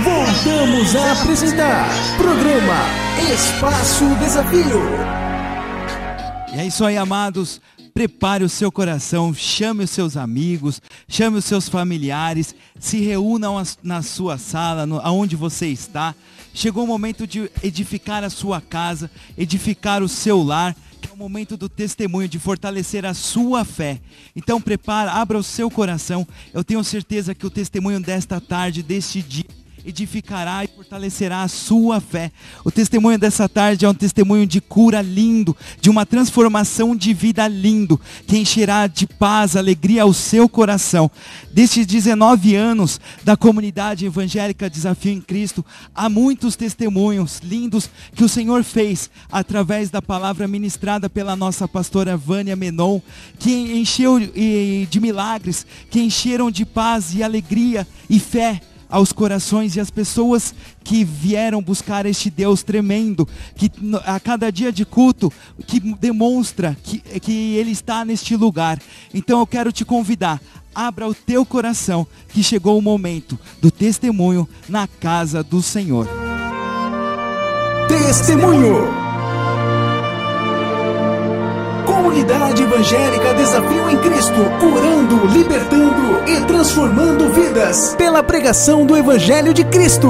Voltamos a apresentar programa Espaço Desafio. E é isso aí, amados. Prepare o seu coração, chame os seus amigos, chame os seus familiares, se reúnam na sua sala, aonde você está. Chegou o momento de edificar a sua casa, edificar o seu lar, que é o momento do testemunho, de fortalecer a sua fé. Então prepara, abra o seu coração. Eu tenho certeza que o testemunho desta tarde, deste dia, edificará e fortalecerá a sua fé. O testemunho dessa tarde é um testemunho de cura lindo, de uma transformação de vida lindo, que encherá de paz, alegria ao seu coração. Destes 19 anos da comunidade evangélica Desafio em Cristo, há muitos testemunhos lindos que o Senhor fez através da palavra ministrada pela nossa pastora Vânia Menon, que encheu de milagres, que encheram de paz e alegria e fé aos corações e às pessoas que vieram buscar este Deus tremendo, que a cada dia de culto, que demonstra que Ele está neste lugar. Então eu quero te convidar, abra o teu coração, que chegou o momento do testemunho na casa do Senhor. Testemunho. Comunidade Evangélica Desafio em Cristo, curando, libertando e transformando vidas pela pregação do Evangelho de Cristo.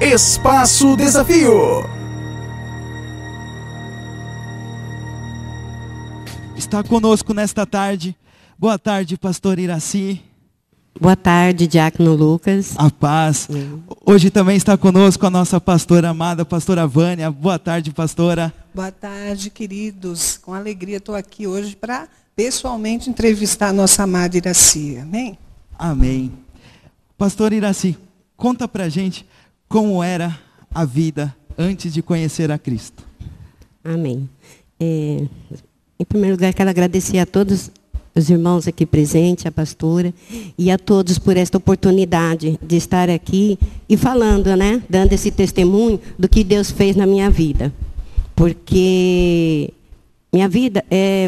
Espaço Desafio. Está conosco nesta tarde. Boa tarde, pastor Iraci. Boa tarde, diácono Lucas. A paz. Hoje também está conosco a nossa pastora amada, pastora Vânia. Boa tarde, pastora. Boa tarde, queridos. Com alegria estou aqui hoje para pessoalmente entrevistar a nossa amada Iraci. Amém? Amém. Pastor Iraci, conta pra gente como era a vida antes de conhecer a Cristo. Amém. Em primeiro lugar, quero agradecer a todos os irmãos aqui presentes, a pastora, e a todos por esta oportunidade de estar aqui e falando, né? Dando esse testemunho do que Deus fez na minha vida. Porque minha vida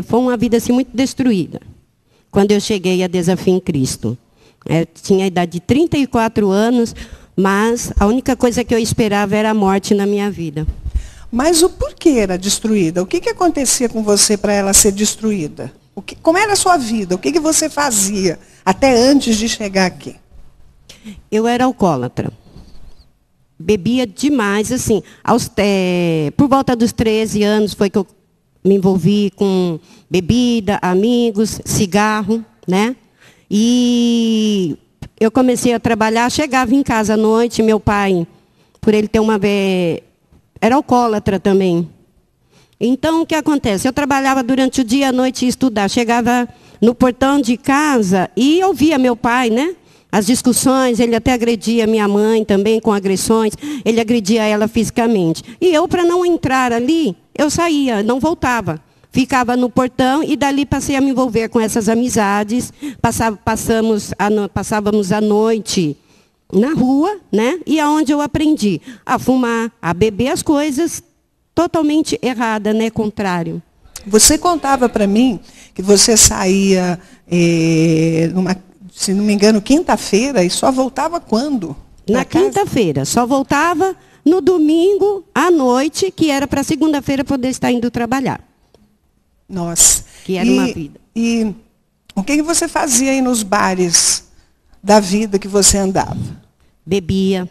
foi uma vida assim, muito destruída. Quando eu cheguei a Desafio em Cristo. Eu tinha a idade de 34 anos, mas a única coisa que eu esperava era a morte na minha vida. Mas o porquê era destruída? O que acontecia com você para ela ser destruída? Como era a sua vida? O que você fazia até antes de chegar aqui? Eu era alcoólatra. Bebia demais, assim. Por volta dos 13 anos foi que eu me envolvi com bebida, amigos, cigarro, né? E eu comecei a trabalhar, chegava em casa à noite, meu pai, por ele ter era alcoólatra também. Então, o que acontece? Eu trabalhava durante o dia, à noite, e estudar. Chegava no portão de casa e ouvia meu pai, né? As discussões, ele até agredia minha mãe também com agressões. Ele agredia ela fisicamente. E eu, para não entrar ali, eu saía, não voltava. Ficava no portão e dali passei a me envolver com essas amizades. Passávamos a noite na rua, né? E aonde eu aprendi a fumar, a beber as coisas totalmente erradas, né? Contrário. Você contava para mim que você saía, se não me engano, quinta-feira e só voltava quando? Na quinta-feira, só voltava no domingo à noite, que era para segunda-feira poder estar indo trabalhar. Nossa. Que era uma vida. E o que você fazia aí nos bares da vida que você andava? Bebia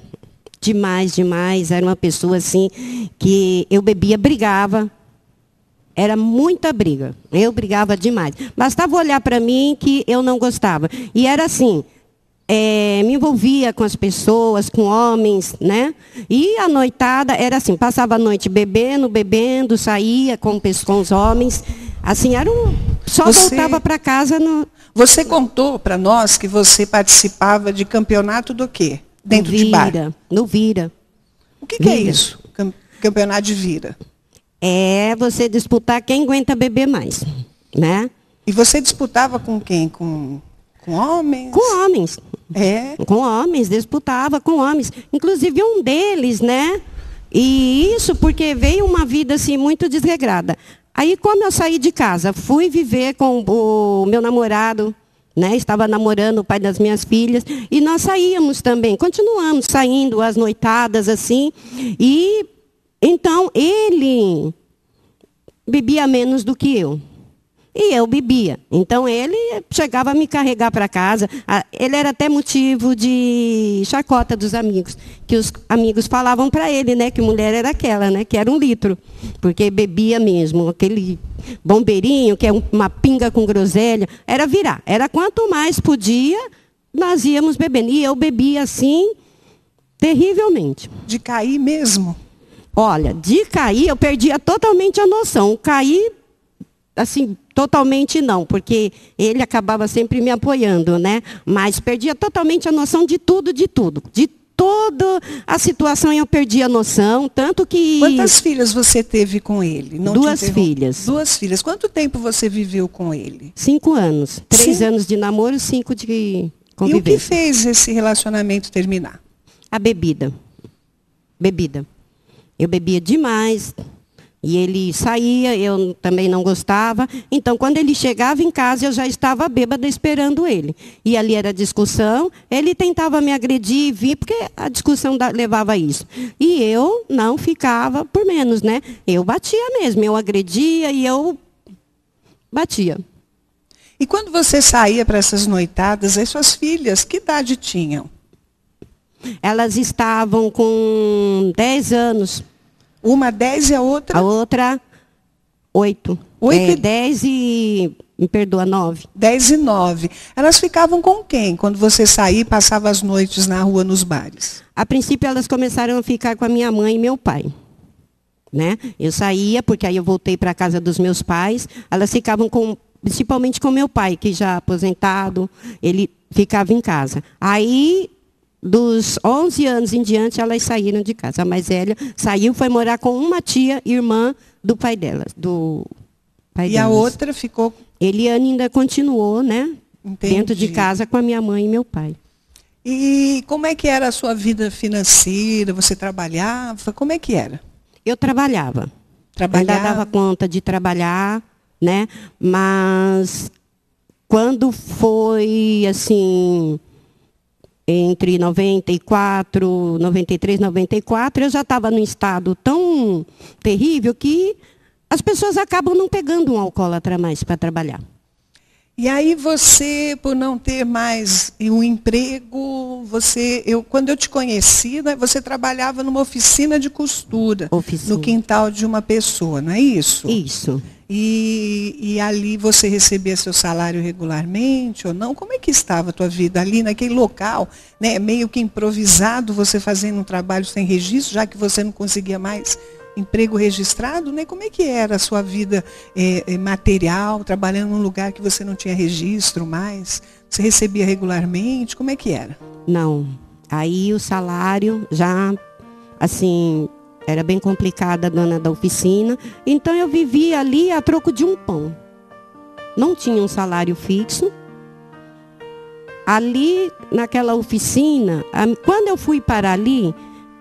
demais, demais. Era uma pessoa assim que eu bebia, brigava. Era muita briga. Eu brigava demais. Bastava olhar para mim que eu não gostava. E era assim, me envolvia com as pessoas, com homens, né? E a noitada era assim, passava a noite bebendo, saía com os homens. Assim, só voltava para casa no... Você contou para nós que você participava de campeonato do quê? Dentro de bar? No Vira. O que é isso? Campeonato de Vira? É você disputar quem aguenta beber mais, né? E você disputava com quem? Com homens? Com homens. É? Com homens, disputava com homens. Inclusive um deles, né? E isso porque veio uma vida assim muito desregrada. Aí, como eu saí de casa, fui viver com o meu namorado, né? Estava namorando o pai das minhas filhas, e nós saíamos também, continuamos saindo às noitadas assim, e então ele bebia menos do que eu. E eu bebia. Então ele chegava a me carregar para casa. Ele era até motivo de chacota dos amigos, que os amigos falavam para ele, né, que mulher era aquela, né, que era 1 litro, porque bebia mesmo, aquele bombeirinho, que é uma pinga com groselha, era virar. Era quanto mais podia, nós íamos bebendo. E eu bebia assim, terrivelmente. De cair mesmo? Olha, de cair, eu perdia totalmente a noção. Cair, assim, totalmente não, porque ele acabava sempre me apoiando, né? Mas perdia totalmente a noção de tudo, de tudo. De toda a situação eu perdi a noção, tanto que... Quantas filhas você teve com ele? Não 2 filhas. 2 filhas. Quanto tempo você viveu com ele? 5 anos. 3 Sim. anos de namoro, 5 de convivência. E o que fez esse relacionamento terminar? A bebida. Bebida. Eu bebia demais. E ele saía, eu também não gostava. Então, quando ele chegava em casa, eu já estava bêbada esperando ele. E ali era discussão. Ele tentava me agredir e vir, porque a discussão levava a isso. E eu não ficava por menos, né? Eu batia mesmo. Eu agredia e eu batia. E quando você saía para essas noitadas, as suas filhas, que idade tinham? Elas estavam com 10 anos. Uma 10 e a outra? A outra, 8. 10 e, me perdoa, 9. 10 e 9. Elas ficavam com quem quando você saía e passava as noites na rua, nos bares? A princípio, elas começaram a ficar com a minha mãe e meu pai. Né? Eu saía, porque aí eu voltei para a casa dos meus pais. Elas ficavam principalmente com meu pai, que já aposentado, ele ficava em casa. Aí... Dos 11 anos em diante, elas saíram de casa. A mais velha saiu, foi morar com uma tia, irmã do pai delas. E a outra ficou... Eliane ainda continuou, né? Entendi. Dentro de casa com a minha mãe e meu pai. E como é que era a sua vida financeira? Você trabalhava? Como é que era? Eu trabalhava. Trabalhava? Ainda dava conta de trabalhar, né? Mas quando foi, assim... Entre 94, 93, 94, eu já estava num estado tão terrível que as pessoas acabam não pegando um alcoólatra mais para trabalhar. E aí você, por não ter mais um emprego, quando eu te conheci, né, você trabalhava numa oficina de costura, no quintal de uma pessoa, não é isso? Isso. E ali você recebia seu salário regularmente ou não? Como é que estava a tua vida ali naquele local, né, meio que improvisado, você fazendo um trabalho sem registro, já que você não conseguia mais emprego registrado, né? Como é que era a sua vida material, trabalhando num lugar que você não tinha registro mais? Você recebia regularmente? Como é que era? Não. Aí o salário já, assim... Era bem complicada a dona da oficina. Então eu vivia ali a troco de um pão. Não tinha um salário fixo. Ali, naquela oficina, quando eu fui para ali,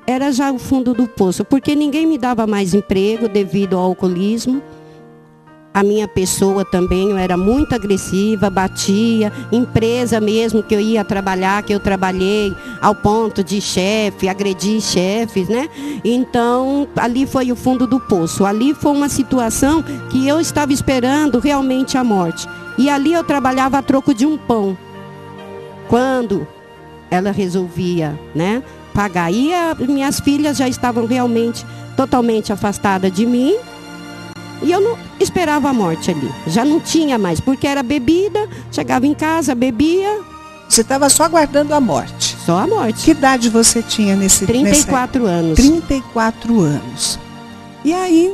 era já o fundo do poço. Porque ninguém me dava mais emprego devido ao alcoolismo. A minha pessoa também, eu era muito agressiva, batia, empresa mesmo que eu ia trabalhar, que eu trabalhei ao ponto de chefe, agredir chefes, né? Então, ali foi o fundo do poço. Ali foi uma situação que eu estava esperando realmente a morte. E ali eu trabalhava a troco de um pão. Quando ela resolvia, né, pagar. E minhas filhas já estavam realmente totalmente afastadas de mim. E eu não esperava a morte ali. Já não tinha mais, porque era bebida, chegava em casa, bebia. Você estava só aguardando a morte? Só a morte. Que idade você tinha nesse 34 anos. 34 anos. E aí,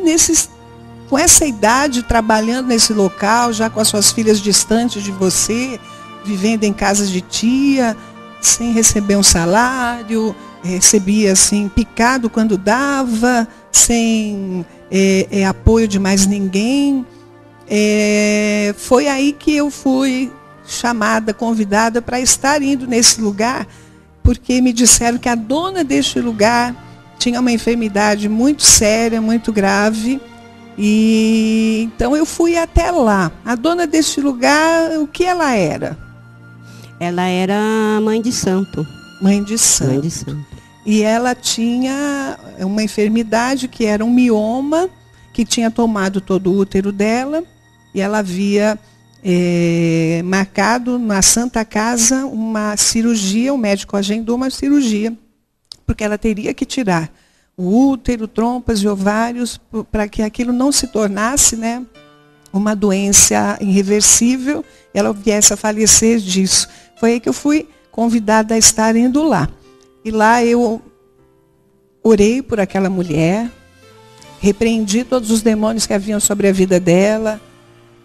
com essa idade, trabalhando nesse local, já com as suas filhas distantes de você, vivendo em casas de tia, sem receber um salário, recebia assim, picado quando dava, sem... apoio de mais ninguém, foi aí que eu fui chamada, convidada para estar indo nesse lugar, porque me disseram que a dona deste lugar tinha uma enfermidade muito séria, muito grave. E então eu fui até lá. A dona deste lugar, o que ela era? Ela era mãe de santo. Mãe de santo. Mãe de santo. E ela tinha uma enfermidade que era um mioma, que tinha tomado todo o útero dela. E ela havia marcado na Santa Casa uma cirurgia, o médico agendou uma cirurgia, porque ela teria que tirar o útero, trompas e ovários, para que aquilo não se tornasse, né, uma doença irreversível, ela viesse a falecer disso. Foi aí que eu fui convidada a estar indo lá. E lá eu orei por aquela mulher, repreendi todos os demônios que haviam sobre a vida dela,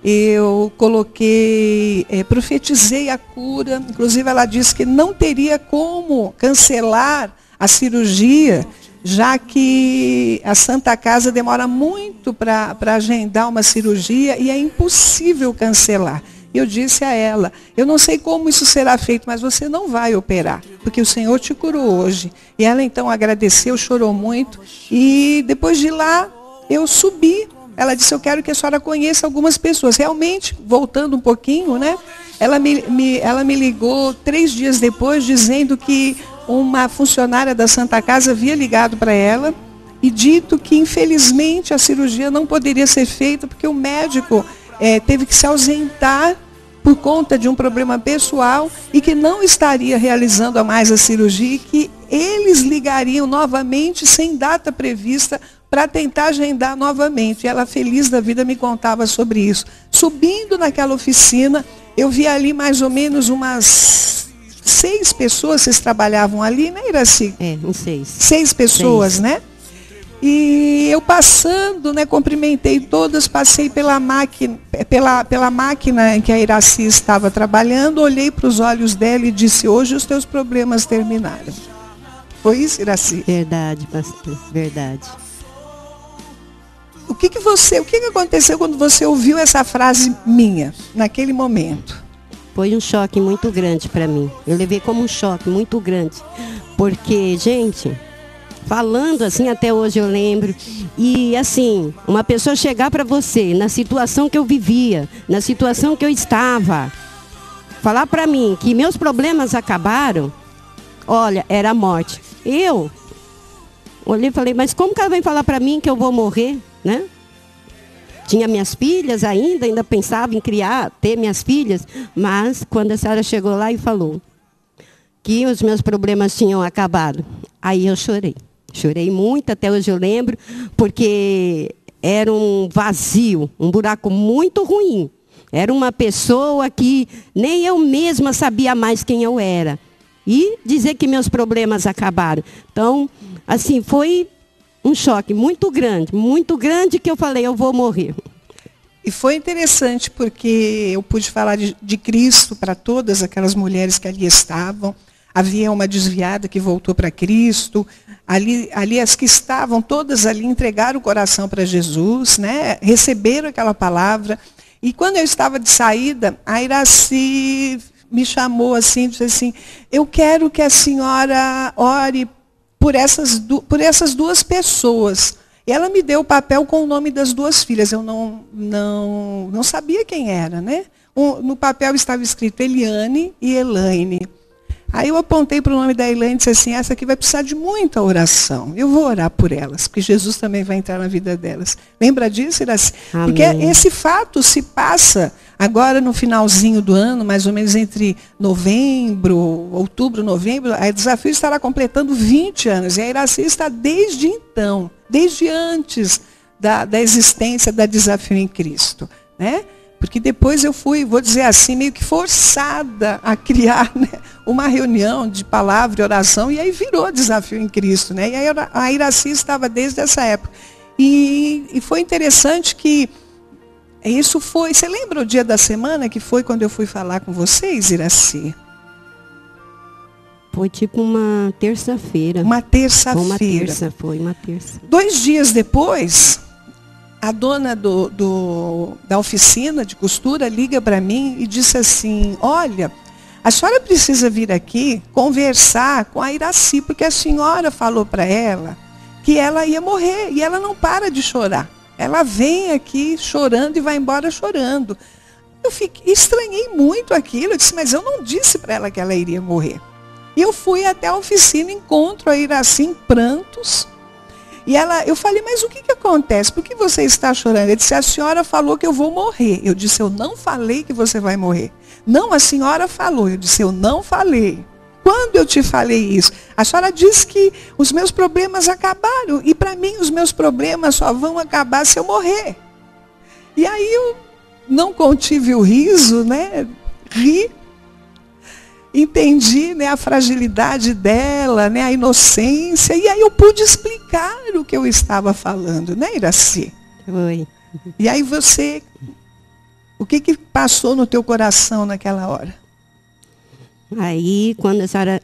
eu coloquei, profetizei a cura, inclusive ela disse que não teria como cancelar a cirurgia, já que a Santa Casa demora muito para agendar uma cirurgia e é impossível cancelar. Eu disse a ela, eu não sei como isso será feito, mas você não vai operar, porque o Senhor te curou hoje. E ela então agradeceu, chorou muito, e depois de lá eu subi. Ela disse, eu quero que a senhora conheça algumas pessoas. Realmente, voltando um pouquinho, né? Ela me ligou 3 dias depois, dizendo que uma funcionária da Santa Casa havia ligado para ela e dito que, infelizmente, a cirurgia não poderia ser feita porque o médico teve que se ausentar por conta de um problema pessoal e que não estaria realizando mais a cirurgia e que eles ligariam novamente sem data prevista para tentar agendar novamente. E ela, feliz da vida, me contava sobre isso. Subindo naquela oficina, eu vi ali mais ou menos umas 6 pessoas, vocês trabalhavam ali, né, Iraci? Uns 6. 6 pessoas, 6. Né? E eu passando, né, cumprimentei todas, passei pela máquina em que a Iraci estava trabalhando, olhei para os olhos dela e disse, hoje os teus problemas terminaram. Foi isso, Iraci? Verdade, pastor, verdade. O que aconteceu quando você ouviu essa frase minha, naquele momento? Foi um choque muito grande para mim. Eu levei como um choque muito grande. Porque, gente, falando assim, até hoje eu lembro. E assim, uma pessoa chegar para você, na situação que eu vivia, na situação que eu estava, falar para mim que meus problemas acabaram, olha, era a morte. Eu olhei e falei, mas como que ela vem falar para mim que eu vou morrer, né? Tinha minhas filhas ainda pensava em ter minhas filhas, mas quando a senhora chegou lá e falou que os meus problemas tinham acabado, aí eu chorei. Chorei muito, até hoje eu lembro, porque era um vazio, um buraco muito ruim. Era uma pessoa que nem eu mesma sabia mais quem eu era. E dizer que meus problemas acabaram. Então, assim, foi um choque muito grande que eu falei, eu vou morrer. E foi interessante porque eu pude falar de Cristo para todas aquelas mulheres que ali estavam. Havia uma desviada que voltou para Cristo. Ali as que estavam, todas ali, entregaram o coração para Jesus, né? Receberam aquela palavra. E quando eu estava de saída, a Iraci me chamou assim, disse assim, eu quero que a senhora ore por essas 2 pessoas. E ela me deu o papel com o nome das 2 filhas. Eu não sabia quem era, né? No papel estava escrito Eliane e Elaine. Aí eu apontei para o nome da Elaine e disse assim, essa aqui vai precisar de muita oração. Eu vou orar por elas, porque Jesus também vai entrar na vida delas. Lembra disso, Iraci? Porque esse fato se passa agora no finalzinho do ano, mais ou menos entre outubro, novembro, a Desafio estará completando 20 anos. E a Iraci está desde então, desde antes da existência da Desafio em Cristo, né? Porque depois eu fui, vou dizer assim, meio que forçada a criar, né, uma reunião de palavra e oração, e aí virou Desafio em Cristo, né? E aí a Iraci estava desde essa época. E foi interessante que isso foi... Você lembra o dia da semana que foi quando eu fui falar com vocês, Iraci? Foi tipo uma terça-feira. Uma terça-feira. Foi uma terça. 2 dias depois, a dona da oficina de costura liga para mim e disse assim, olha, a senhora precisa vir aqui conversar com a Iraci, porque a senhora falou para ela que ela ia morrer, e ela não para de chorar. Ela vem aqui chorando e vai embora chorando. Eu estranhei muito aquilo, eu disse, mas eu não disse para ela que ela iria morrer. E eu fui até a oficina, encontro a Iraci em prantos, e eu falei, mas o que acontece? Por que você está chorando? Ele disse, a senhora falou que eu vou morrer. Eu disse, eu não falei que você vai morrer. Não, a senhora falou. Eu disse, eu não falei. Quando eu te falei isso? A senhora disse que os meus problemas acabaram. E para mim os meus problemas só vão acabar se eu morrer. E aí eu não contive o riso, né? Ri. Entendi, né, a fragilidade dela, né, a inocência. E aí eu pude explicar o que eu estava falando, né, Iraci? Foi. E aí o que passou no teu coração naquela hora? Aí, quando a senhora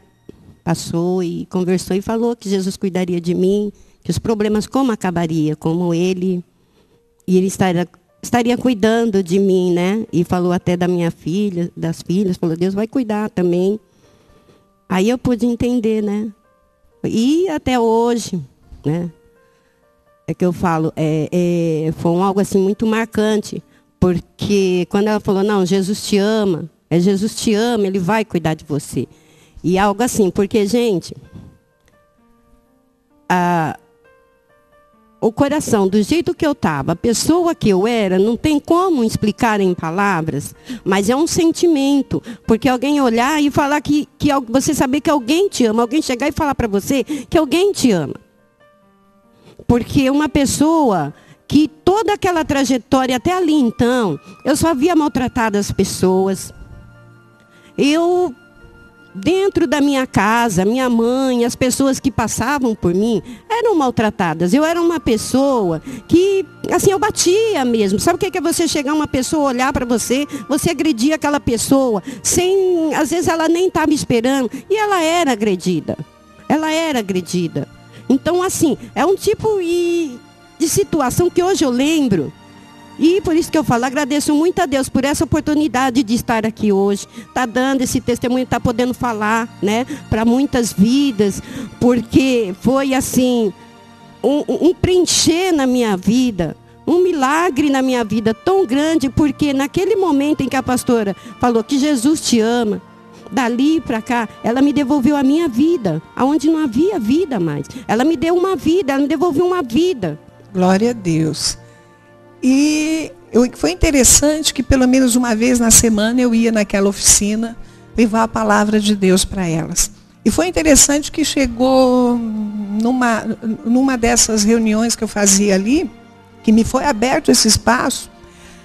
passou e conversou e falou que Jesus cuidaria de mim, que os problemas como acabaria, como ele, e ele estaria cuidando de mim, né? E falou até da minha filha, das filhas, falou, Deus vai cuidar também. Aí eu pude entender, né? E até hoje, né? É que eu falo, foi algo assim muito marcante, porque quando ela falou, não, Jesus te ama, Jesus te ama, ele vai cuidar de você. E algo assim, porque, gente, o coração, do jeito que eu estava, a pessoa que eu era, não tem como explicar em palavras, mas é um sentimento. Porque alguém olhar e falar que você saber que alguém te ama, alguém chegar e falar para você que alguém te ama. Porque uma pessoa que toda aquela trajetória até ali então, eu só havia maltratado as pessoas. Eu, dentro da minha casa, minha mãe, as pessoas que passavam por mim, eram maltratadas. Eu era uma pessoa que, assim, eu batia mesmo. Sabe o que é você chegar uma pessoa, olhar para você agredir aquela pessoa, sem, às vezes ela nem estava esperando, e ela era agredida. Ela era agredida. Então, assim, é um tipo de situação que hoje eu lembro. E por isso que eu falo, agradeço muito a Deus por essa oportunidade de estar aqui hoje. Está dando esse testemunho, está podendo falar, né, para muitas vidas. Porque foi assim, um preencher na minha vida, um milagre na minha vida tão grande. Porque naquele momento em que a pastora falou que Jesus te ama, dali para cá, ela me devolveu a minha vida, aonde não havia vida mais. Ela me deu uma vida, ela me devolveu uma vida. Glória a Deus. E foi interessante que pelo menos uma vez na semana eu ia naquela oficina levar a palavra de Deus para elas. E foi interessante que chegou numa dessas reuniões que eu fazia ali, que me foi aberto esse espaço,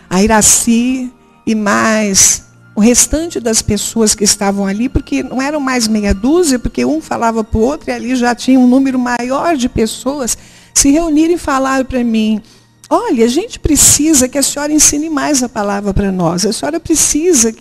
a Iraci e mais o restante das pessoas que estavam ali, porque não eram mais meia dúzia, porque um falava para o outro e ali já tinha um número maior de pessoas, se reuniram e falaram para mim, olha, a gente precisa que a senhora ensine mais a palavra para nós. A senhora precisa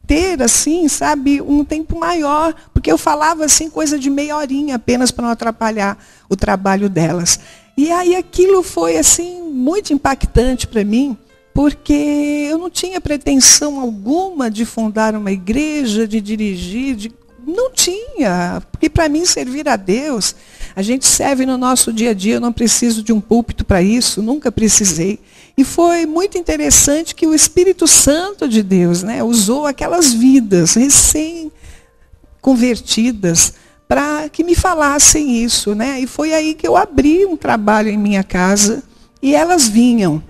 ter, assim, sabe, um tempo maior. Porque eu falava, assim, coisa de meia horinha apenas para não atrapalhar o trabalho delas. E aí aquilo foi, assim, muito impactante para mim, porque eu não tinha pretensão alguma de fundar uma igreja, de dirigir, não tinha, porque para mim servir a Deus, a gente serve no nosso dia a dia, eu não preciso de um púlpito para isso, nunca precisei. E foi muito interessante que o Espírito Santo de Deus, né, usou aquelas vidas recém-convertidas para que me falassem isso, né? E foi aí que eu abri um trabalho em minha casa e elas vinham.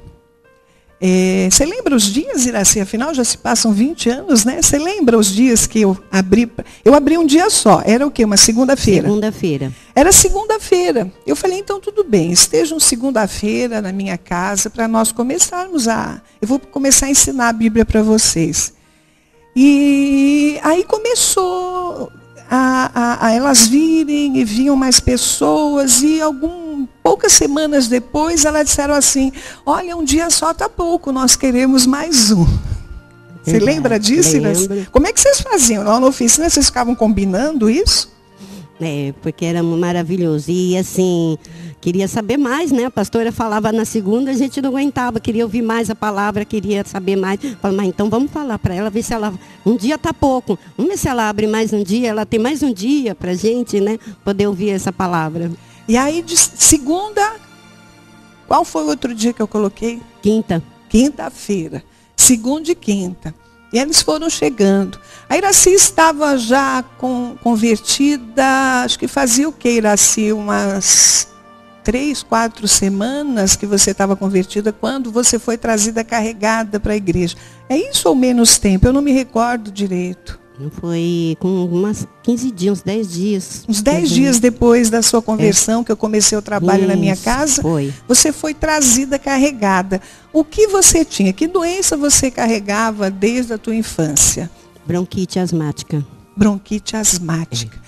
Você lembra os dias, Iraci? Afinal, já se passam 20 anos, né? Você lembra os dias que eu abri? Eu abri um dia só. Era o quê? Uma segunda-feira? Segunda-feira. Era segunda-feira. Eu falei, então tudo bem. Estejam segunda-feira na minha casa para nós começarmos Eu vou começar a ensinar a Bíblia para vocês. E aí começou a elas virem e vinham mais pessoas e poucas semanas depois, elas disseram assim, olha, um dia só está pouco, nós queremos mais um. Você lembra disso? Lembro. Como é que vocês faziam? Lá na oficina, vocês ficavam combinando isso? Porque era maravilhoso. E assim, queria saber mais, né? A pastora falava na segunda, a gente não aguentava, queria ouvir mais a palavra, queria saber mais. Falei, mas então vamos falar para ela, ver se ela... Um dia tá pouco, vamos ver se ela abre mais um dia, ela tem mais um dia pra gente, né? Poder ouvir essa palavra. E aí, de segunda, qual foi o outro dia que eu coloquei? Quinta. Quinta-feira. Segunda e quinta. E eles foram chegando. A Iraci estava já convertida, acho que fazia o quê, Iraci? Umas 3, 4 semanas que você estava convertida quando você foi trazida carregada para a igreja. É isso ou menos tempo? Eu não me recordo direito. Foi com umas 15 dias, uns 10 dias. Uns 10 dias depois da sua conversão, que eu comecei o trabalho na minha casa, você foi trazida carregada. O que você tinha? Que doença você carregava desde a tua infância? Bronquite asmática. Bronquite asmática.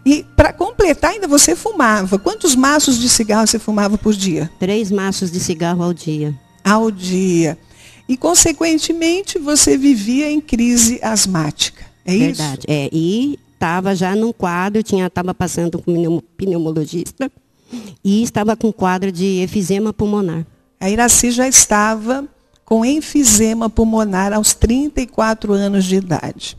E para completar, ainda você fumava. Quantos maços de cigarro você fumava por dia? 3 maços de cigarro ao dia. Ao dia. E, consequentemente, você vivia em crise asmática. É isso? Verdade. E estava já num quadro, estava passando com um pneumologista e estava com quadro de efizema pulmonar. A Iraci já estava com enfisema pulmonar aos 34 anos de idade.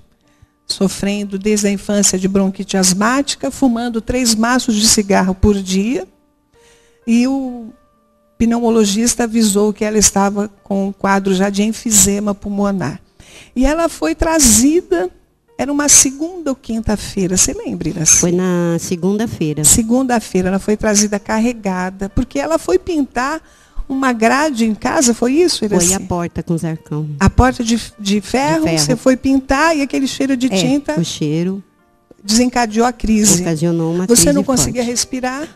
Sofrendo desde a infância de bronquite asmática, fumando 3 maços de cigarro por dia. E o pneumologista avisou que ela estava com um quadro já de enfisema pulmonar. E ela foi trazida... Era uma segunda ou quinta-feira, você lembra, Iraci? Foi na segunda-feira. Segunda-feira, ela foi trazida carregada, porque ela foi pintar uma grade em casa, foi isso, Iraci? Foi a porta com zarcão. A porta de ferro, você foi pintar e aquele cheiro de tinta... o cheiro... Desencadeou a crise. Ocasionou uma crise Você não forte. conseguia respirar?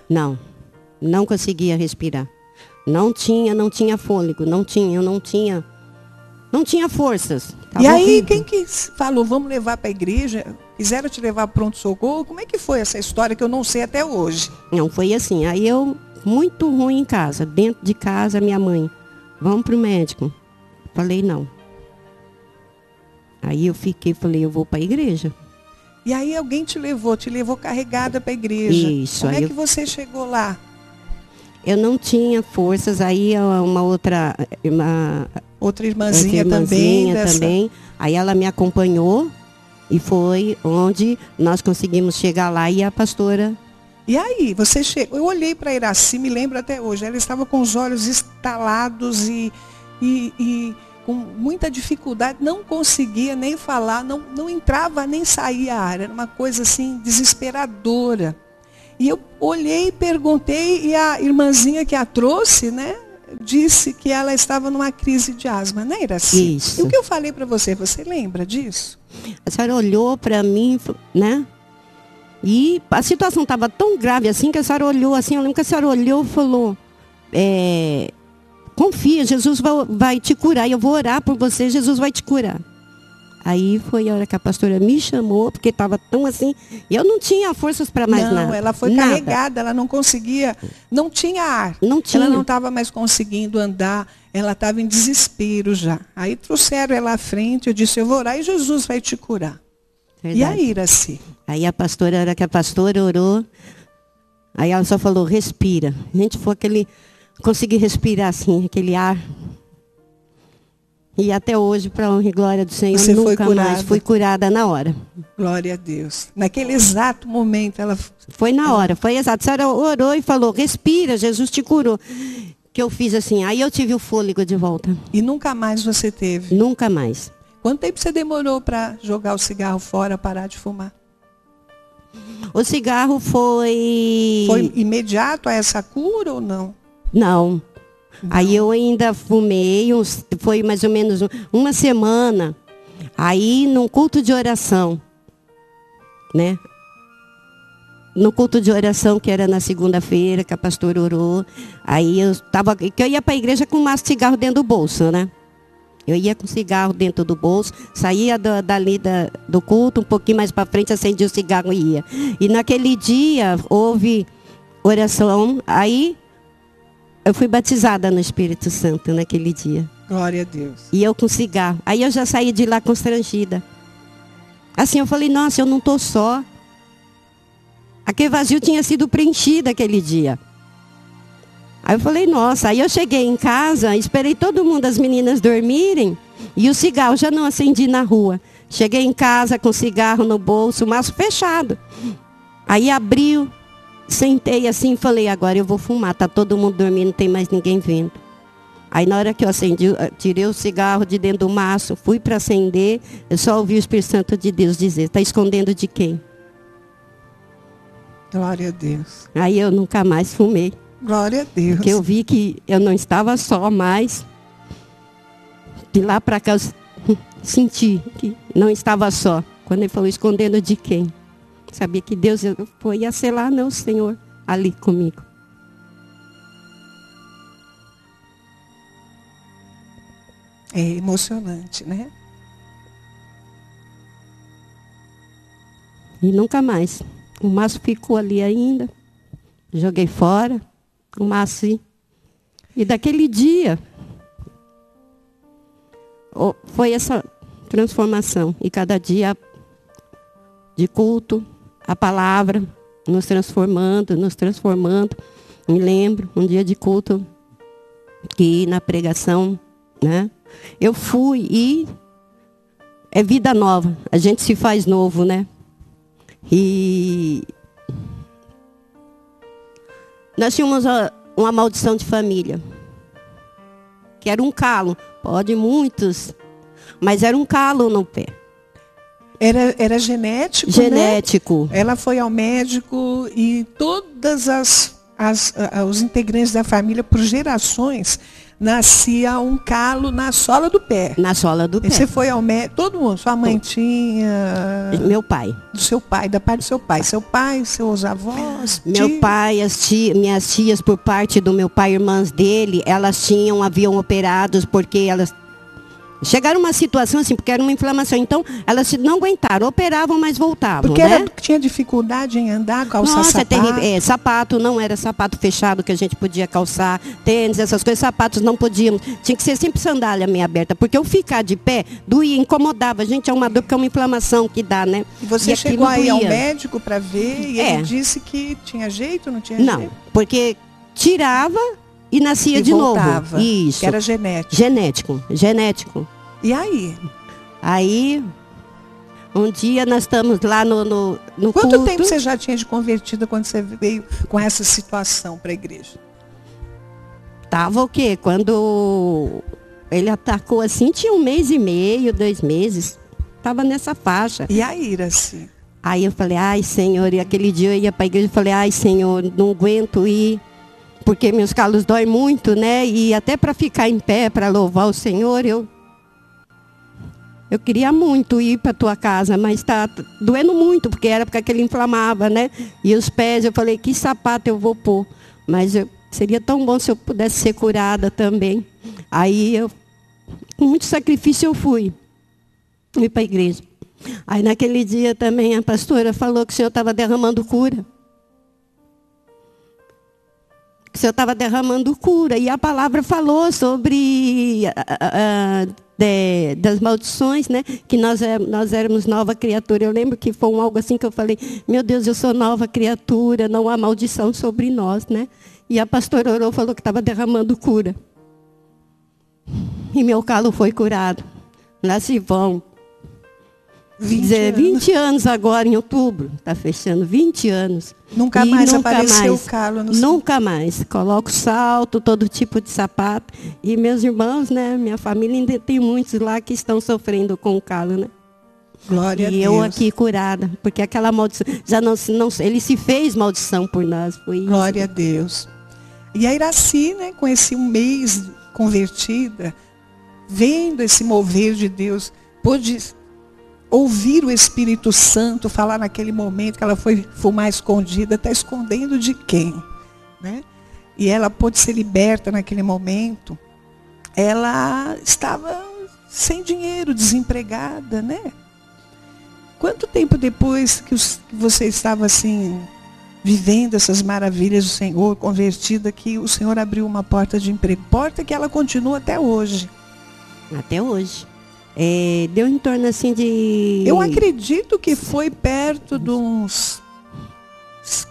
Não conseguia respirar. Não tinha fôlego, eu não tinha forças. Tava e aí, horrível. quem que falou, vamos levar para a igreja? Quiseram te levar para pronto-socorro? Como é que foi essa história que eu não sei até hoje? Não, foi assim. Aí eu, muito ruim em casa. Dentro de casa, minha mãe, vamos para o médico. Falei, não. Aí eu falei, eu vou para a igreja. E aí alguém te levou carregada para a igreja. Isso. Como é que você chegou lá? Eu não tinha forças, aí uma outra irmãzinha também. Aí ela me acompanhou e foi onde nós conseguimos chegar lá e a pastora... E aí, você chegou, eu olhei para a Iraci, me lembro até hoje, ela estava com os olhos estalados e com muita dificuldade, não conseguia nem falar, não entrava nem saía a ar, era uma coisa assim desesperadora. E eu olhei e perguntei, e a irmãzinha que a trouxe, né, disse que ela estava numa crise de asma, né, Iraci? Isso. E o que eu falei para você lembra disso? A senhora olhou para mim, né? E a situação estava tão grave assim que a senhora olhou assim, eu lembro que a senhora olhou e falou, confia, Jesus vai te curar, eu vou orar por você, Jesus vai te curar. Aí foi a hora que a pastora me chamou, porque estava tão assim, e eu não tinha forças para mais nada. Não, ela foi carregada, ela não conseguia, não tinha ar. Não tinha. Ela não estava mais conseguindo andar, ela estava em desespero já. Aí trouxeram ela à frente, eu disse, eu vou orar e Jesus vai te curar. Verdade. E aí, Iraci? Aí a hora que a pastora orou, aí ela só falou, respira. A gente foi consegui respirar assim, aquele ar. E até hoje, para a honra e glória do Senhor, você nunca foi mais fui curada na hora. Glória a Deus. Naquele exato momento, ela... Foi na hora, foi exato. A senhora orou e falou, respira, Jesus te curou. Que eu fiz assim, aí eu tive o fôlego de volta. E nunca mais você teve? Nunca mais. Quanto tempo você demorou para jogar o cigarro fora, parar de fumar? O cigarro foi... Foi imediato a essa cura ou não? Não. Aí eu ainda fumei, foi mais ou menos uma semana, aí num culto de oração, né? No culto de oração, que era na segunda-feira, que a pastora orou, aí eu ia para a igreja com um maço de cigarro dentro do bolso, né? Eu ia com cigarro dentro do bolso, saía dali do culto, um pouquinho mais para frente, acendia o cigarro e ia. E naquele dia houve oração, aí... Eu fui batizada no Espírito Santo naquele dia. Glória a Deus. E eu com cigarro. Aí eu já saí de lá constrangida. Assim, eu falei, nossa, eu não estou só. aquele vazio tinha sido preenchido aquele dia. Aí eu falei, nossa, aí eu cheguei em casa, esperei todo mundo, as meninas dormirem, e o cigarro já não acendi na rua. Cheguei em casa com o cigarro no bolso, o maço fechado. Aí abriu, sentei assim e falei, agora eu vou fumar, tá todo mundo dormindo, não tem mais ninguém vendo. Aí na hora que eu acendi, tirei o cigarro de dentro do maço, fui para acender, eu só ouvi o Espírito Santo de Deus dizer, está escondendo de quem? Glória a Deus. Aí eu nunca mais fumei. Glória a Deus. Porque eu vi que eu não estava só mais. De lá para cá eu senti que não estava só. Quando ele falou escondendo de quem? Sabia que Deus ia selar, não, Senhor, ali comigo. É emocionante, né? E nunca mais. O maço ficou ali ainda. Joguei fora. O maço. E daquele dia foi essa transformação. E cada dia de culto, a palavra nos transformando. Me lembro, um dia de culto, que na pregação, né? Eu fui e é vida nova. A gente se faz novo, né? E nós tínhamos uma maldição de família, que era um calo, pode muitos, mas era um calo no pé. Era genético, genético. Né? Ela foi ao médico e todas os integrantes da família, por gerações, nascia um calo na sola do pé. Na sola do pé. Você foi ao médico, todo mundo, sua mãe tinha... Meu pai. Do seu pai, da parte do seu pai. Seu pai, seus avós, meu pai, minhas tias, por parte do meu pai, irmãs dele, elas haviam operados porque elas... Chegaram uma situação assim, porque era uma inflamação. Então, elas não aguentaram, operavam, mas voltavam. Porque né? Tinha dificuldade em andar, calçar Nossa, sapato. É terrível. Sapato, não era sapato fechado que a gente podia calçar, tênis, essas coisas, sapatos não podíamos. Tinha que ser sempre sandália meia aberta, porque eu ficar de pé, doía, incomodava. A gente é uma dor, porque é uma inflamação que dá, né? E você chegou aí ao médico para ver e ele disse que tinha jeito, não tinha jeito? Não, porque tirava e nascia de voltava. Novo. Isso. Que era genético. Genético. E aí? Aí, um dia nós estamos lá no Quanto culto. tempo você já tinha de convertida quando você veio com essa situação para a igreja? Tava o quê? Quando ele atacou assim, tinha 1 mês e meio, 2 meses. Tava nessa faixa. E a Iraci? Aí eu falei, ai Senhor, e aquele dia eu ia para a igreja e falei, ai Senhor, não aguento ir, porque meus calos doem muito, né? E até para ficar em pé, para louvar o Senhor, eu queria muito ir para a tua casa, mas está doendo muito, porque era porque ele inflamava, né? E os pés, eu falei, que sapato eu vou pôr? Mas seria tão bom se eu pudesse ser curada também. Aí, com muito sacrifício, eu fui para a igreja. Aí, naquele dia também, a pastora falou que o Senhor estava derramando cura. Que o Senhor estava derramando cura. E a palavra falou sobre... das maldições, né? Que nós éramos nova criatura. Eu lembro que foi algo assim que eu falei, meu Deus, eu sou nova criatura, não há maldição sobre nós, né? E a pastora orou, falou que estava derramando cura. E meu calo foi curado. Lá se vão 20 anos agora, em outubro. Está fechando 20 anos. Nunca mais apareceu o calo no Nunca mais. Coloco salto, todo tipo de sapato. E meus irmãos, né? Minha família ainda tem muitos lá que estão sofrendo com o calo, né? Glória a Deus. E eu aqui curada. Porque aquela maldição, já não, ele se fez maldição por nós. Foi isso. Glória a Deus. E a Iraci, né? Com esse 1 mês convertida, vendo esse mover de Deus, pôde ouvir o Espírito Santo falar naquele momento que ela foi fumar escondida. Está escondendo de quem? Né? E ela pôde ser liberta naquele momento. Ela estava sem dinheiro, desempregada, né? Quanto tempo depois que você estava assim, vivendo essas maravilhas do Senhor, convertida, que o Senhor abriu uma porta de emprego? Porta que ela continua até hoje. Até hoje. Deu em torno assim de... Eu acredito que foi perto de uns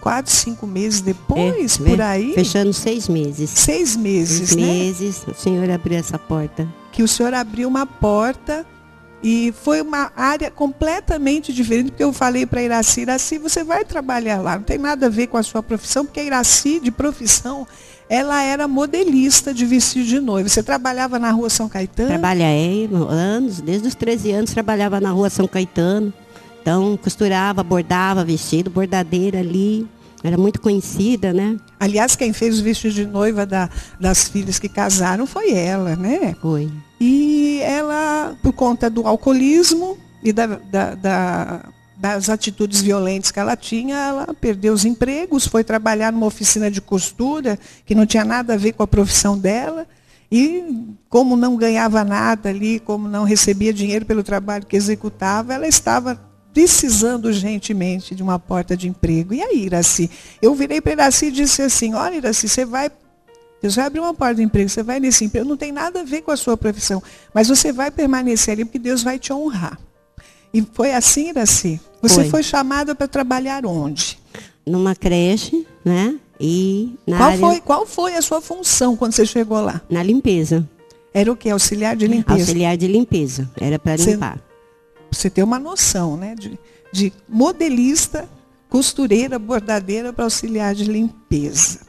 4, 5 meses depois, por aí? Fechando 6 meses. 6 meses, 6 né? meses, o Senhor abriu essa porta. Que o Senhor abriu uma porta e foi uma área completamente diferente, porque eu falei para Iraci, Iraci, você vai trabalhar lá, não tem nada a ver com a sua profissão, porque a Iraci, de profissão, ela era modelista de vestido de noiva. Você trabalhava na Rua São Caetano? Trabalhei anos, desde os 13 anos trabalhava na Rua São Caetano. Então, costurava, bordava vestido, bordadeira ali. Era muito conhecida, né? Aliás, quem fez o vestido de noiva das filhas que casaram foi ela, né? Foi. E ela, por conta do alcoolismo e das atitudes violentas que ela tinha, ela perdeu os empregos, foi trabalhar numa oficina de costura, que não tinha nada a ver com a profissão dela. E como não ganhava nada ali, como não recebia dinheiro pelo trabalho que executava, ela estava precisando urgentemente de uma porta de emprego. E aí, Iraci? Eu virei para Iraci e disse assim, olha, Iraci, Deus vai abrir uma porta de emprego, você vai nesse emprego, não tem nada a ver com a sua profissão, mas você vai permanecer ali porque Deus vai te honrar. E foi assim, Iraci? Você foi chamada para trabalhar onde? Numa creche, né? E Qual foi a sua função quando você chegou lá? Na limpeza. Era o quê? Auxiliar de limpeza? Auxiliar de limpeza. Era para limpar. Você tem uma noção, né? De modelista, costureira, bordadeira para auxiliar de limpeza.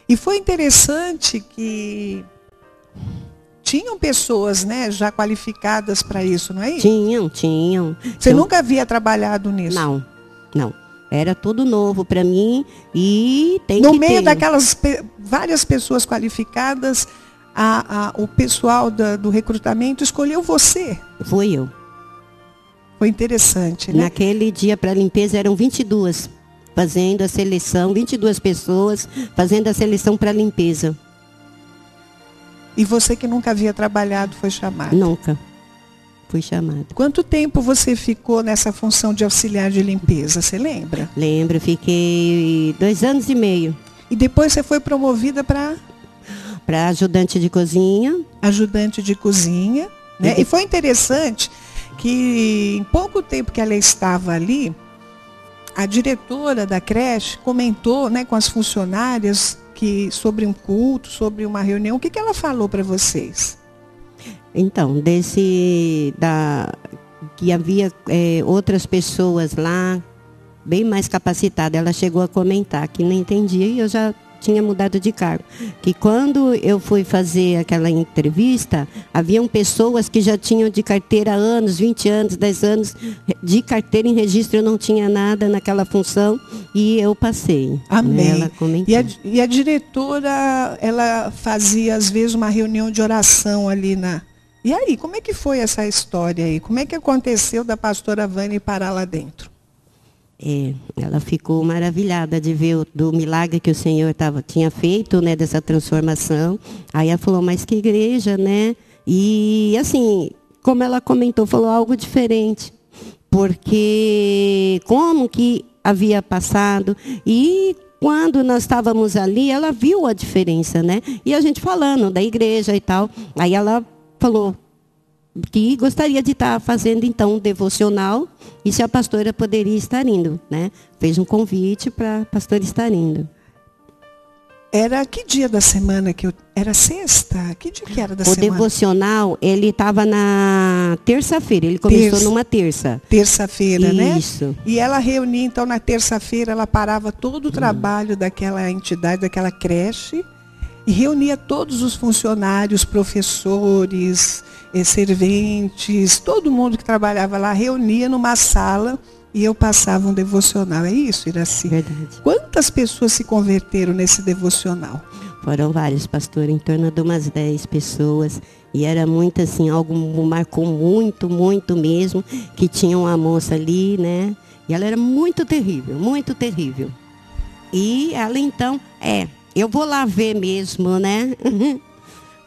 E foi interessante que tinham pessoas, né, já qualificadas para isso, não é isso? Tinham. Você nunca havia trabalhado nisso? Não. Era tudo novo para mim e no meio daquelas várias pessoas qualificadas, o pessoal do recrutamento escolheu você. Fui eu. Foi interessante, né? Naquele dia para limpeza eram 22 fazendo a seleção, 22 pessoas fazendo a seleção para limpeza. E você que nunca havia trabalhado foi chamado? Nunca. Fui chamada. Quanto tempo você ficou nessa função de auxiliar de limpeza, você lembra? Lembro, fiquei 2 anos e meio. E depois você foi promovida para ajudante de cozinha. Ajudante de cozinha, né? E foi interessante que em pouco tempo que ela estava ali, a diretora da creche comentou, né, com as funcionárias sobre um culto, sobre uma reunião. O que ela falou para vocês? Então, que havia outras pessoas lá, bem mais capacitadas, ela chegou a comentar que não entendia e eu já tinha mudado de cargo. Que quando eu fui fazer aquela entrevista, haviam pessoas que já tinham de carteira há anos, 20 anos, 10 anos, de carteira em registro, eu não tinha nada naquela função e eu passei. Amém. Né? Ela comentou. E a diretora, ela fazia às vezes uma reunião de oração ali na... E aí, como é que foi essa história aí? Como é que aconteceu da pastora Vânia parar lá dentro? Ela ficou maravilhada de ver do milagre que o Senhor tinha feito, né, dessa transformação. Aí ela falou, mas que igreja, né? E assim, como ela comentou, falou algo diferente. Porque como que havia passado e quando nós estávamos ali, ela viu a diferença, né? E a gente falando da igreja e tal. Aí ela falou que gostaria de estar fazendo, então, um devocional e se a pastora poderia estar indo, né? Fez um convite para a pastora estar indo. Era que dia da semana que era sexta? Que dia que era da semana? O devocional, ele estava na terça-feira, ele começou numa terça. Terça-feira, né? Isso. E ela reunia, então, na terça-feira, ela parava todo o trabalho daquela entidade, daquela creche, e reunia todos os funcionários, professores, serventes, todo mundo que trabalhava lá, reunia numa sala e eu passava um devocional. É isso, Iraci? Verdade. Quantas pessoas se converteram nesse devocional? Foram vários, pastor, em torno de umas 10 pessoas. E era muito assim, algo marcou muito, muito mesmo, que tinha uma moça ali, né? E ela era muito terrível, muito terrível. E ela então, eu vou lá ver mesmo, né?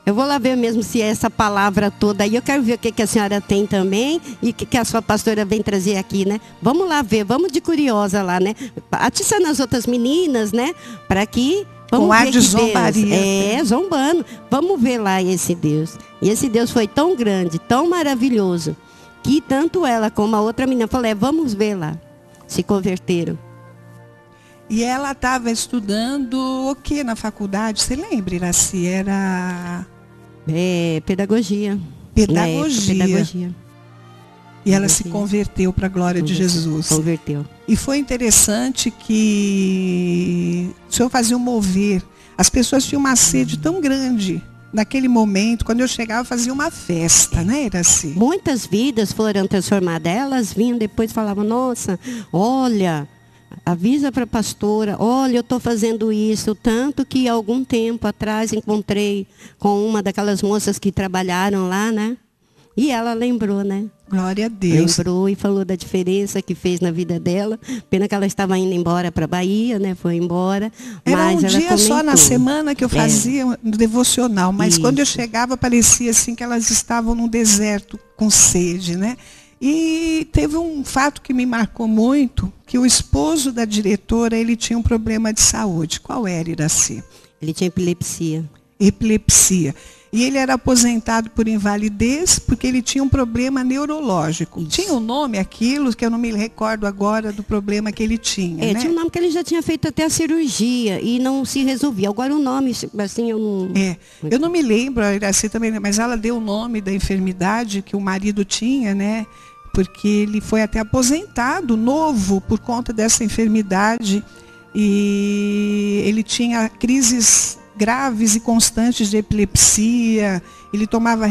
Eu vou lá ver mesmo se é essa palavra toda aí. Eu quero ver o que a senhora tem também e o que a sua pastora vem trazer aqui, né? Vamos lá ver, vamos de curiosa lá, né? Atiçando as outras meninas, né? Para que... Vamos com ar ver de zombaria. Zombando. Vamos ver lá esse Deus. E esse Deus foi tão grande, tão maravilhoso, que tanto ela como a outra menina falaram, vamos ver lá. Se converteram. E ela estava estudando o que na faculdade? Você lembra, Iraci? Era... Pedagogia. Pedagogia. Pedagogia. E ela se converteu para a glória de Jesus. Converteu. E foi interessante que o Senhor fazia um mover. As pessoas tinham uma sede tão grande naquele momento. Quando eu chegava, fazia uma festa, né, Iraci? Muitas vidas foram transformadas. Elas vinham depois e falavam, nossa, olha, avisa para a pastora, olha, eu estou fazendo isso. Tanto que algum tempo atrás encontrei com uma daquelas moças que trabalharam lá, né? E ela lembrou, né? Glória a Deus. Lembrou e falou da diferença que fez na vida dela. Pena que ela estava indo embora para a Bahia, né? Foi embora. Era mas um ela dia só na semana que eu fazia um devocional. Mas quando eu chegava, parecia assim que elas estavam num deserto com sede, né? E teve um fato que me marcou muito, que o esposo da diretora, ele tinha um problema de saúde. Qual era, Iraci? Ele tinha epilepsia. Epilepsia. E ele era aposentado por invalidez porque ele tinha um problema neurológico. Isso. Tinha um nome aquilo, que eu não me recordo agora do problema que ele tinha. Né? Tinha um nome que ele já tinha feito até a cirurgia e não se resolvia. Agora o nome, assim, eu não... Eu não me lembro, a Iraci também, mas ela deu o nome da enfermidade que o marido tinha, né? Porque ele foi até aposentado, novo, por conta dessa enfermidade. E ele tinha crises graves e constantes de epilepsia. Ele tomava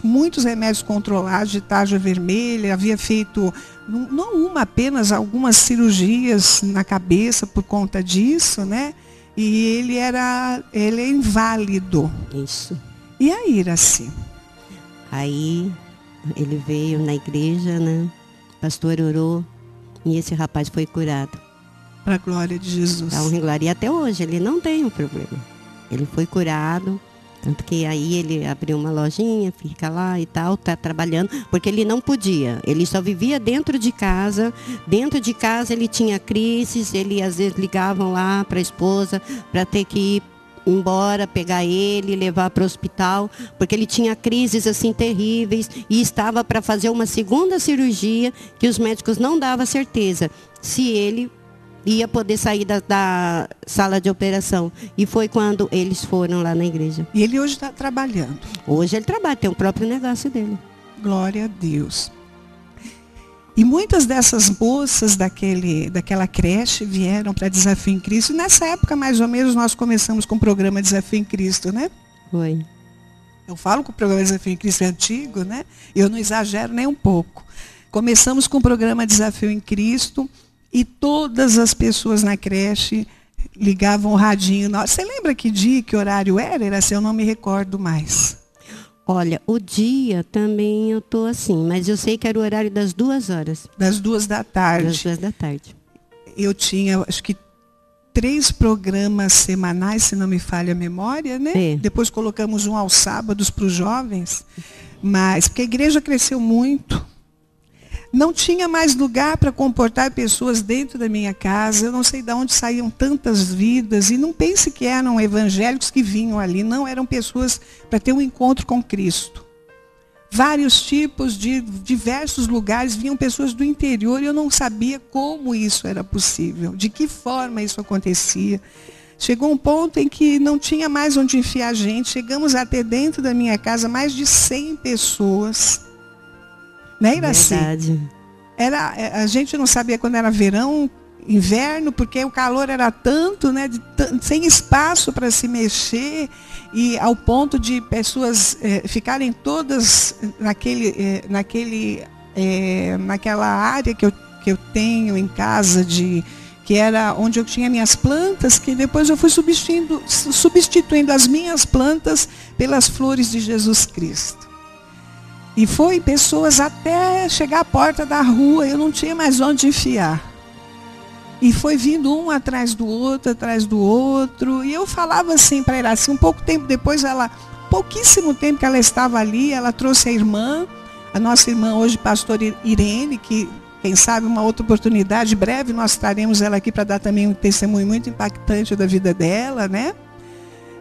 muitos remédios controlados de tarja vermelha, havia feito, não uma apenas, algumas cirurgias na cabeça por conta disso, né? E ele é inválido. Isso. E aí, Iraci? Aí ele veio na igreja, né? O pastor orou e esse rapaz foi curado. Para a glória de Jesus. E até hoje ele não tem um problema. Ele foi curado, tanto que aí ele abriu uma lojinha, fica lá e tal, está trabalhando, porque ele não podia. Ele só vivia dentro de casa. Dentro de casa ele tinha crises, ele às vezes ligavam lá para a esposa para ter que ir embora, pegar ele, levar para o hospital, porque ele tinha crises assim terríveis e estava para fazer uma segunda cirurgia que os médicos não davam certeza se ele ia poder sair da sala de operação. E foi quando eles foram lá na igreja. E ele hoje está trabalhando? Hoje ele trabalha, tem o próprio negócio dele. Glória a Deus. E muitas dessas moças daquela creche vieram para Desafio em Cristo. E nessa época, mais ou menos, nós começamos com o programa Desafio em Cristo, né? Foi. Eu falo que o programa Desafio em Cristo é antigo, né? Eu não exagero nem um pouco. Começamos com o programa Desafio em Cristo. E todas as pessoas na creche ligavam o radinho. Você lembra que dia, que horário era? Eu não me recordo mais. Olha, o dia também eu estou assim, mas eu sei que era o horário das 2 horas. Das 2 da tarde. Das 2 da tarde. Eu tinha, acho que 3 programas semanais, se não me falha a memória, né? Depois colocamos um aos sábados para os jovens. Mas, porque a igreja cresceu muito. Não tinha mais lugar para comportar pessoas dentro da minha casa. Eu não sei de onde saíam tantas vidas. E não pense que eram evangélicos que vinham ali. Não, eram pessoas para ter um encontro com Cristo. Vários tipos, de diversos lugares, vinham pessoas do interior. E eu não sabia como isso era possível. De que forma isso acontecia. Chegou um ponto em que não tinha mais onde enfiar gente. Chegamos a ter dentro da minha casa mais de 100 pessoas. Né, Iraci? Verdade. A gente não sabia quando era verão, inverno, porque o calor era tanto, né, sem espaço para eu e ao ponto de pessoas ficarem todas naquela área que eu tenho em casa, que era onde eu tinha minhas plantas, que depois eu fui substituindo as minhas plantas pelas flores de Jesus Cristo. E foi pessoas até chegar à porta da rua, eu não tinha mais onde enfiar. E foi vindo um atrás do outro. E eu falava assim para Iraci, um pouco tempo depois, pouquíssimo tempo que ela estava ali, ela trouxe a nossa irmã hoje, pastora Irene, que quem sabe uma outra oportunidade, breve nós traremos ela aqui para dar também um testemunho muito impactante da vida dela, né?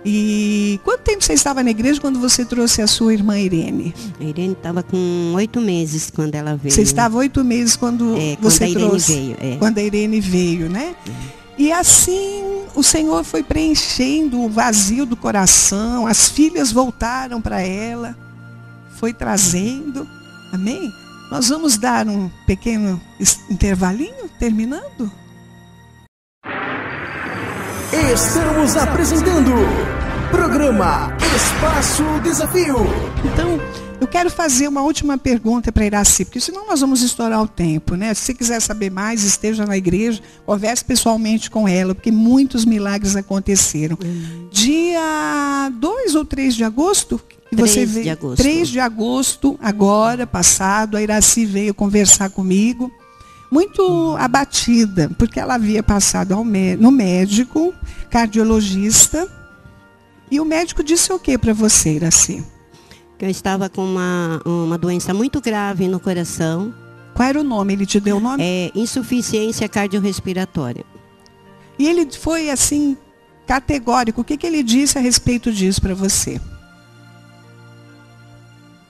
E quanto tempo você estava na igreja quando você trouxe a sua irmã Irene? A Irene estava com 8 meses quando ela veio. Você estava 8 meses quando você a Irene trouxe? Veio, Quando a Irene veio, né? E assim o Senhor foi preenchendo o vazio do coração, as filhas voltaram para ela, foi trazendo, amém? Nós vamos dar um pequeno intervalinho, terminando? Estamos apresentando programa Espaço Desafio. Então, eu quero fazer uma última pergunta para Iraci, porque senão nós vamos estourar o tempo, né? Se você quiser saber mais, esteja na igreja, converse pessoalmente com ela, porque muitos milagres aconteceram. Dia 2 ou 3 de agosto? 3 de agosto. 3 de agosto, agora, passado, a Iraci veio conversar comigo, muito abatida, porque ela havia passado no médico, cardiologista, e o médico disse o que para você, Iraci? Que eu estava com uma doença muito grave no coração. Qual era o nome? Ele te deu o nome? É insuficiência cardiorrespiratória. E ele foi assim, categórico. O que ele disse a respeito disso para você?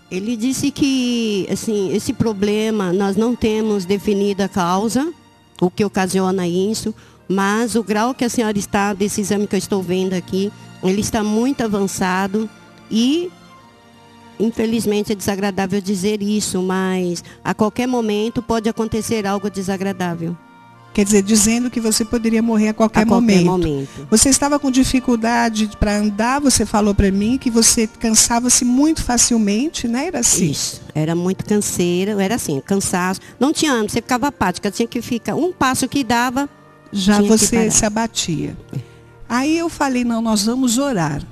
Ele disse que, assim, esse problema, nós não temos definido a causa, o que ocasiona isso, mas o grau que a senhora está, desse exame que eu estou vendo aqui, ele está muito avançado e... Infelizmente é desagradável dizer isso, mas a qualquer momento pode acontecer algo desagradável. Quer dizer, dizendo que você poderia morrer a qualquer momento. Você estava com dificuldade para andar, você falou para mim que você cansava-se muito facilmente, né? Era assim? Isso, era muito canseira, era assim, cansaço. Não tinha ânimo, você ficava apática, tinha que ficar, um passo que dava, já você se abatia. Aí eu falei, não, nós vamos orar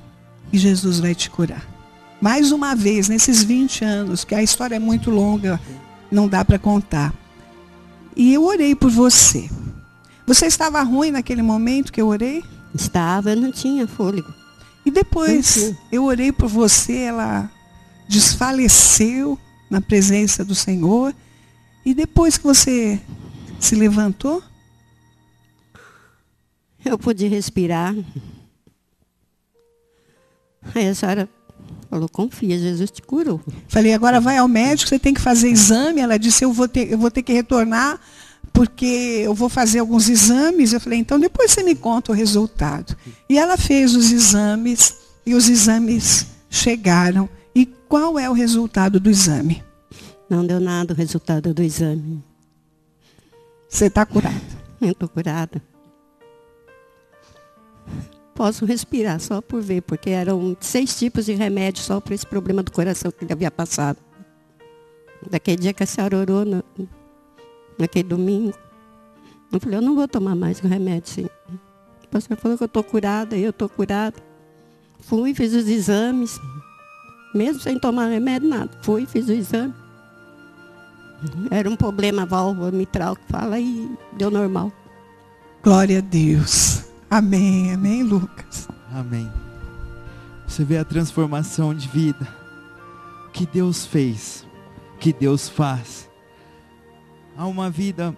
e Jesus vai te curar. Mais uma vez, nesses 20 anos, que a história é muito longa, não dá para contar. E eu orei por você. Você estava ruim naquele momento que eu orei? Estava, eu não tinha fôlego. E depois, eu orei por você, ela desfaleceu na presença do Senhor. E depois que você se levantou? Eu pude respirar. Aí a senhora... falou, confia, Jesus te curou. Falei, agora vai ao médico, você tem que fazer exame. Ela disse, eu vou ter que retornar, porque eu vou fazer alguns exames. Eu falei, então depois você me conta o resultado. E ela fez os exames, e os exames chegaram. E qual é o resultado do exame? Não deu nada o resultado do exame. Você está curada? Eu estou curada. Posso respirar só por ver, porque eram 6 tipos de remédio só para esse problema do coração que ele havia passado. Daquele dia que a senhora orou, naquele domingo, eu falei, eu não vou tomar mais o remédio, sim. O pastor falou que eu estou curada, eu estou curada. Fui, fiz os exames, mesmo sem tomar remédio, nada. Fui, fiz o exame. Era um problema válvula mitral que fala e deu normal. Glória a Deus. Amém, amém, Lucas? Amém. Você vê a transformação de vida. O que Deus fez, o que Deus faz. Há uma vida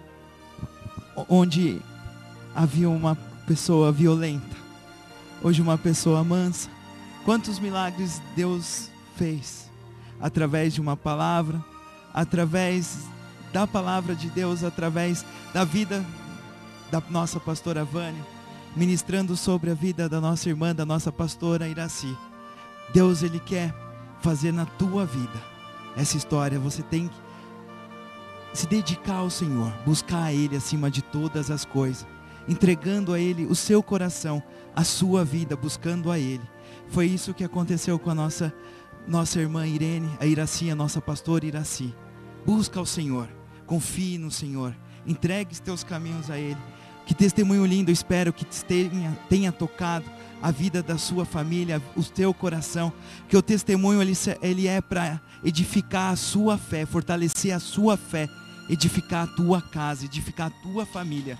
onde havia uma pessoa violenta. Hoje uma pessoa mansa. Quantos milagres Deus fez? Através de uma palavra, através da palavra de Deus, através da vida da nossa pastora Vânia, ministrando sobre a vida da nossa irmã, da nossa pastora Iraci. Deus, Ele quer fazer na tua vida essa história. Você tem que se dedicar ao Senhor, buscar a Ele acima de todas as coisas, entregando a Ele o seu coração, a sua vida, buscando a Ele. Foi isso que aconteceu com a nossa irmã Irene, a Iraci, a nossa pastora Iraci. Busca ao Senhor, confie no Senhor, entregue os teus caminhos a Ele. Que testemunho lindo, eu espero que tenha tocado a vida da sua família, o teu coração. Que o testemunho ele é para edificar a sua fé, fortalecer a sua fé, edificar a tua casa, edificar a tua família.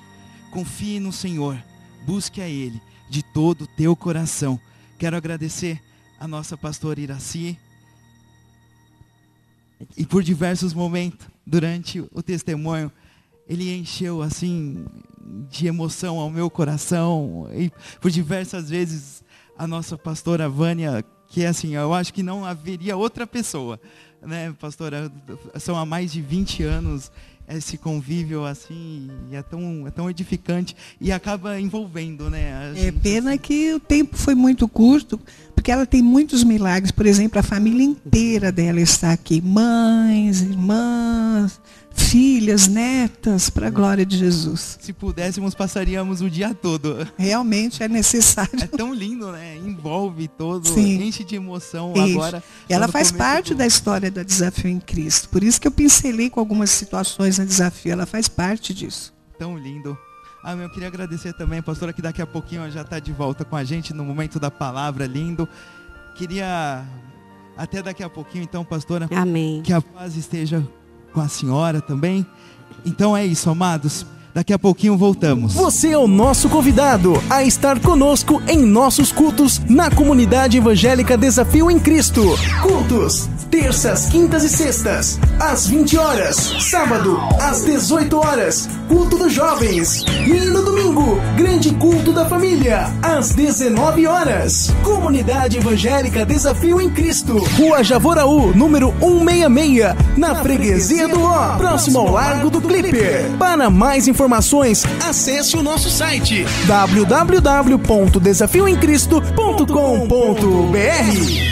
Confie no Senhor, busque a Ele de todo o teu coração. Quero agradecer a nossa pastora Iraci. E por diversos momentos, durante o testemunho, ele encheu assim de emoção ao meu coração. E por diversas vezes a nossa pastora Vânia que assim, eu acho que não haveria outra pessoa, né, pastora? São há mais de 20 anos esse convívio assim, e é tão edificante e acaba envolvendo, né? É pena que o tempo foi muito curto, porque ela tem muitos milagres. Por exemplo, a família inteira dela está aqui, mães, irmãs, filhas, netas, para a glória de Jesus. Se pudéssemos, passaríamos o dia todo. Realmente é necessário. É tão lindo, né? Envolve todo, Sim. enche de emoção. Isso. Agora. Ela faz parte da história da Desafio em Cristo. Por isso que eu pincelei com algumas situações na Desafio. Ela faz parte disso. Tão lindo. Eu queria agradecer também, pastora, que daqui a pouquinho já está de volta com a gente no momento da palavra, lindo. Queria até daqui a pouquinho, então, pastora. Amém. Que a paz esteja com a senhora também. Então é isso, amados. Daqui a pouquinho voltamos. Você é o nosso convidado a estar conosco em nossos cultos na comunidade evangélica Desafio em Cristo. Cultos, terças, quintas e sextas, às 20 horas. Sábado, às 18 horas, culto dos jovens. E no domingo, grande culto da família, às 19 horas. Comunidade evangélica Desafio em Cristo. Rua Javoraú, número 166, na Freguesia do Ó, próximo ao Largo do Clipper. Para mais informações, acesse o nosso site www.desafioemcristo.com.br.